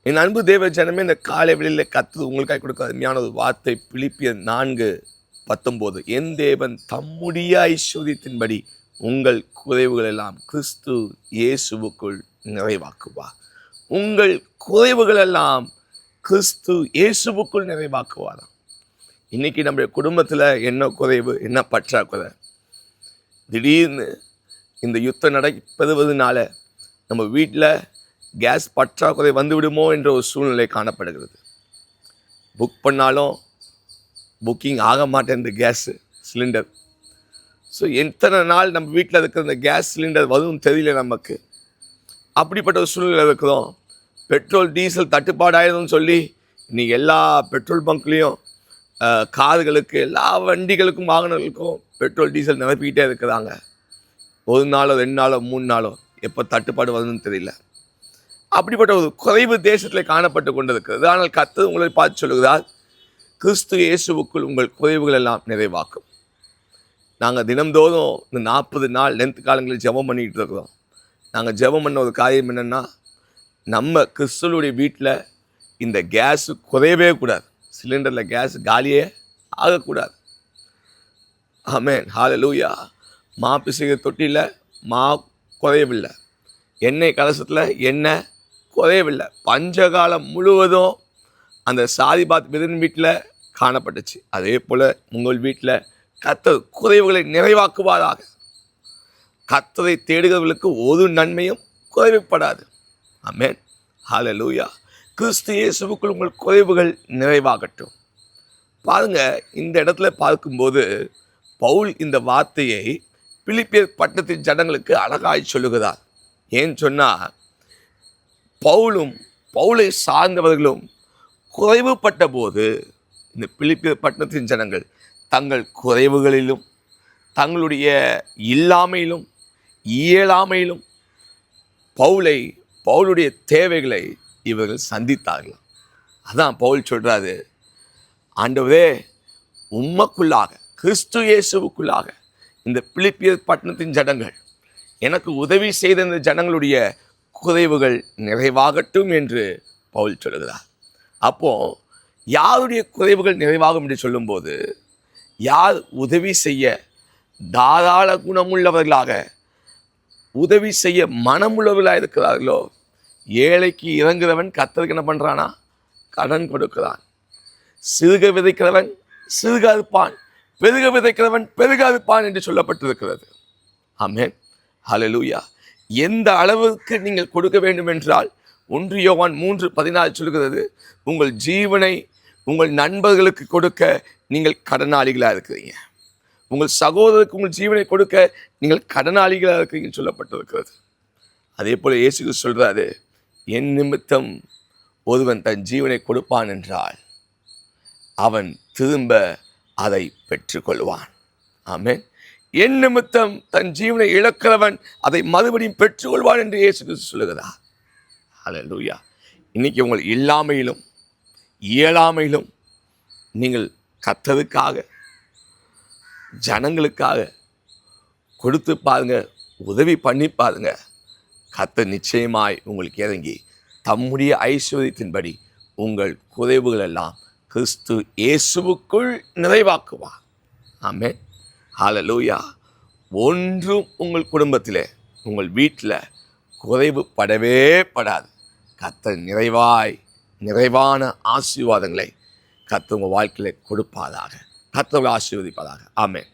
என் அன்பு தேவ ஜனமே, இந்த காலை வெளியில் கத்து உங்களுக்காக கொடுக்க அருமையான ஒரு வார்த்தை. பிலிப்பியர் 4:19. என் தேவன் தம்முடைய ஐஸ்வர்யத்தின்படி உங்கள் குறைவுகள் எல்லாம் கிறிஸ்து இயேசுவுக்குள் நிறைவாக்குவார். உங்கள் குறைவுகள் எல்லாம் கிறிஸ்து இயேசுவுக்குள் நிறைவாக்குவாராம். இன்னைக்கு நம்முடைய குடும்பத்தில் என்ன குறைவு, என்ன பற்றாக்குறை? திடீர்னு இந்த யுத்தம் நடைபெறுவதனால நம்ம வீட்டில் கேஸ் பற்றாக்குறை வந்துவிடுமோ என்ற ஒரு சூழ்நிலை காணப்படுகிறது. புக் பண்ணாலும் புக்கிங் ஆக மாட்டேன் கேஸு சிலிண்டர். ஸோ எத்தனை நாள் நம்ம வீட்டில் இருக்கிற இந்த கேஸ் சிலிண்டர் வரும் தெரியல நமக்கு. அப்படிப்பட்ட ஒரு சூழ்நிலை இருக்கிறோம். பெட்ரோல் டீசல் தட்டுப்பாடாயிருதுன்னு சொல்லி இன்றைக்கி எல்லா பெட்ரோல் பங்க்லேயும் கார்களுக்கு, எல்லா வண்டிகளுக்கும், வாகனங்களுக்கும் பெட்ரோல் டீசல் நிரப்பிக்கிட்டே இருக்கிறாங்க. ஒரு நாளோ 2 நாளோ 3 நாளோ எப்போ தட்டுப்பாடு வருதுன்னு தெரியல. அப்படிப்பட்ட ஒரு குறைவு தேசத்தில் காணப்பட்டு கொண்டிருக்கிறது. ஆனால் கர்த்தர் உங்களை பார்த்து சொல்லுகிறார், கிறிஸ்து இயேசுவுக்குள் உங்கள் குறைவுகள் எல்லாம் நிறைவாக்கும். நாங்கள் தினம்தோறும் இந்த 40 நாள் லென்த் காலங்களில் ஜெபம் பண்ணிக்கிட்டு இருக்கிறோம். நாங்கள் ஜெபம் பண்ண ஒரு காரியம் என்னென்னா, நம்ம கிறிஸ்துவனுடைய வீட்டில் இந்த கேஸு குறையவே கூடாது. சிலிண்டரில் கேஸ் காலியே ஆகக்கூடாது. ஆமென், ஹல்லேலூயா. மா பிசைகிற தொட்டியில் மா குறையவில்லை, எண்ணெய் கலசத்தில் எண்ணெய் குறையவில்லை. பஞ்சகாலம் முழுவதும் அந்த சாதிபாத் விதன் வீட்டில் காணப்பட்டுச்சு. அதே போல் உங்கள் வீட்டில் கர்த்தர் குறைவுகளை நிறைவாக்குவாராக. கர்த்தரை தேடுகிறவர்களுக்கு ஒரு நன்மையும் குறைவுப்படாது. ஆமென், ஹல்லேலூயா. கிறிஸ்து இயேசுவுக்குள் உங்கள் குறைவுகள் நிறைவாகட்டும். பாருங்க, இந்த இடத்துல பார்க்கும்போது பவுல் இந்த வார்த்தையை பிலிப்பியர் பட்டணத்தின் ஜனங்களுக்கு அழகாய் சொல்லுகிறார். ஏன்னு சொன்னால், பவுலை சார்ந்தவர்களும் குறைவுபட்ட போது இந்த பிலிப்பியர் பட்டணத்தின் ஜனங்கள் தங்கள் குறைவுகளிலும் தங்களுடைய இல்லாமையிலும் இயலாமையிலும் பவுலுடைய தேவைகளை இவர்கள் சந்தித்தார்கள். அதான் பவுல் சொல்கிறாரு, ஆண்டவரே, உம்மக்குள்ளாக கிறிஸ்து இயேசுவுக்குள்ளாக இந்த பிலிப்பியர் பட்டணத்தின் ஜனங்கள் எனக்கு உதவி செய்த இந்த ஜனங்களுடைய குறைவுகள் நிறைவாகட்டும் என்று பவுல் சொல்கிறார். அப்போது யாருடைய குறைவுகள் நிறைவாகும் என்று சொல்லும்போது, யார் உதவி செய்ய தாராள குணமுள்ளவர்களாக, உதவி செய்ய மனமுள்ளவர்களாக இருக்கிறார்களோ, ஏழைக்கு இறங்குறவன் கர்த்தருக்கு என்ன பண்ணுறானா? கடன் கொடுக்கிறான். சிறுக விதைக்கிறவன் சிறுக அறுப்பான், பெருக விதைக்கிறவன் பெருக அறுப்பான் என்று சொல்லப்பட்டிருக்கிறது. ஆமென், ஹல்லேலூயா. எந்த அளவுக்கு நீங்கள் கொடுக்க வேண்டும் என்றால் 1 யோவான் 3:14 சொல்கிறது, உங்கள் ஜீவனை உங்கள் நண்பர்களுக்கு கொடுக்க நீங்கள் கடனாளிகளாக இருக்கிறீங்க. உங்கள் சகோதரருக்கு உங்கள் ஜீவனை கொடுக்க நீங்கள் கடனாளிகளாக இருக்கிறீங்கன்னு சொல்லப்பட்டிருக்கிறது. அதே போல் இயேசு சொல்கிறாரு, என் நிமித்தம் ஒருவன் தன் ஜீவனை கொடுப்பான் என்றால் அவன் திரும்ப அதை பெற்றுக்கொள்வான். ஆமென். என் நிமித்தம் தன் ஜீவனை இழக்கிறவன் அதை மறுபடியும் பெற்றுக்கொள்வான் என்று இயேசு கிறிஸ்து சொல்லுகிறார். ஹல்லேலூயா. இன்னைக்கு உங்கள் இல்லாமையிலும் இயலாமையிலும் நீங்கள் கர்த்தருக்காக, ஜனங்களுக்காக கொடுத்து பாருங்க, உதவி பண்ணி பாருங்க. கர்த்தர் நிச்சயமாய் உங்களுக்கு இறங்கி தம்முடைய ஐஸ்வர்யத்தின்படி உங்கள் குறைவுகள் எல்லாம் கிறிஸ்து இயேசுவுக்குள் நிறைவாக்குவார். ஆமென், ஹல்லேலூயா. ஒன்றும் உங்கள் குடும்பத்தில், உங்கள் வீட்டில் குறைவு படவே படாது. கர்த்தர் நிறைவான ஆசீர்வாதங்களை கர்த்தர் உங்கள் வாழ்க்கையில் கொடுப்பாதாக. கர்த்தர் ஆசீர்வதிப்பதாக. ஆமென்.